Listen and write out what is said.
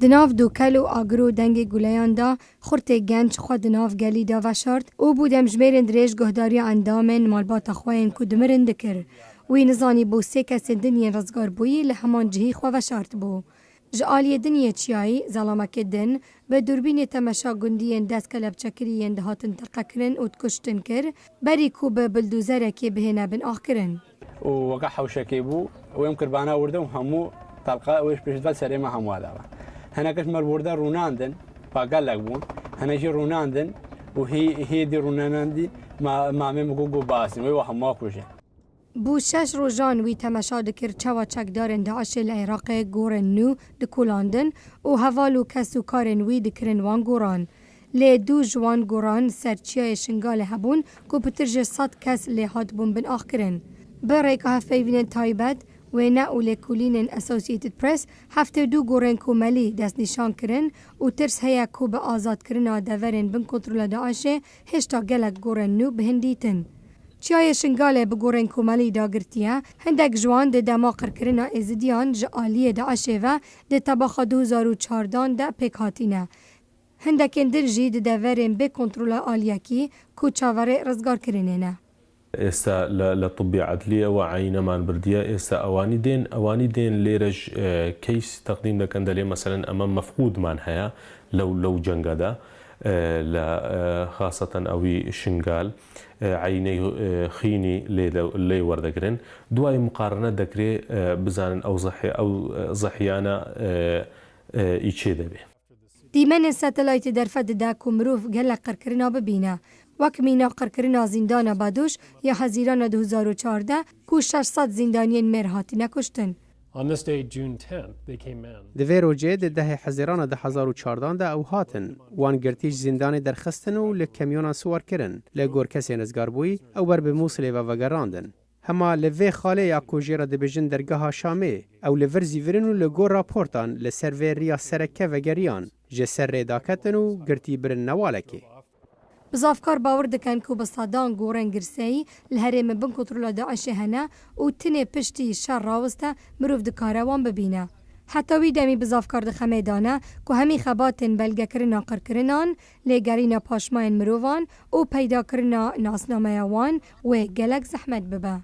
دناف دوکل و آگرو دنگ گولیان دا خورت گنج خود دناف گلی دا وشارد او بودم جمیرن دریج گهداری اندامن مالبات خواهن کدمرن دکر وی نزانی بو سه کس دنیا رزگار بویی لهمان جهی خواه وشارد بو. جعالی دنیا چیایی ظلامک دن به دوربین تماشا گندین دست کلب چکرین دهاتن تقکرن و تکشتن کر بری کو به بلدوزره که بهنه بن آخ کرن. و وقع حوشکی بو ويمكن بانا وردم همو طلقاء ويش بيشتغل سري ما هم هذا هنا كش مر ورده روناندن فقال لك بون هنا جي روناندن وهي دي روناندي ما ممكو باسن وي وهم ما كوجه بو شش روزان وی تماشا دکر چوا چکدارن داعش العراق گورن نو دکولاندن و هوالو کسو کارن وی دکرن وان گوران. لی دو جوان گوران سرچیای شنگال هبون کو پترج 100 کس لی هات بون بن آخ کرن. برای که هفته تایبت و نه اولی کولین اسوسییتد پرس هفته دو گورن کوملی دست نشان کرن و ترس هیا کو به آزاد کرنا دورن بن کنترل داعش هشتا گلک گورن نو بهندیتن. چیای شنگاله بگورن کوملی داگرتیه هندک جوان ده دماغر کرنا ازدیان جعالی داعشه و ده طباخ 2014 ده پیک هاتینه. هندک اندرجی ده دورن به کنترل آلیاکی کو چاوره رزگار کرنینه. استا لطبي عدليه وعينه من برديه استا اواني دين ليرج كيس تقديم لكندلي مثلا امام مفقود من هيا لو جنگدا لا خاصه اوي شنغال عيني خيني لي وردگرن دواي مقارنه دكري بزان او ضحيانا ايچه دبي دیمن ساتلایت درفد دا کومروف گله قرکرنا ببینه وک مینا قرکرنا زندان بادوش یا حزیران 2014 کو 600 زندانیین مرهاتی نکشتن. دوی روجه ده حزیران 2014 ده او هاتن وان گرتیج زندان درخستن و لکمیونا سوار کرن لگور کسی نزگار بوی او بر به موصله و وگراندن. هما لوی خاله یا کوجیرا دبیجن درگاه شامه او لورزی ورن و لگور راپورتان لسرویریا سرکه و گریان جسر ریداکتن و گرتی برن نوالکی. بزافکار باور دکن که بسادان گورن گرسایی لحرم بن کنترل داعش هنه و تنه پشتی شر راوسته مروف دکاروان ببینه. حتی وی دمی بزافکار دخمه دانه که همی خباتن بلگه کرنا قرکرنان لگرین پاشماین مروفان و پیدا کرنا ناسنامه وان و گلک زحمت ببه.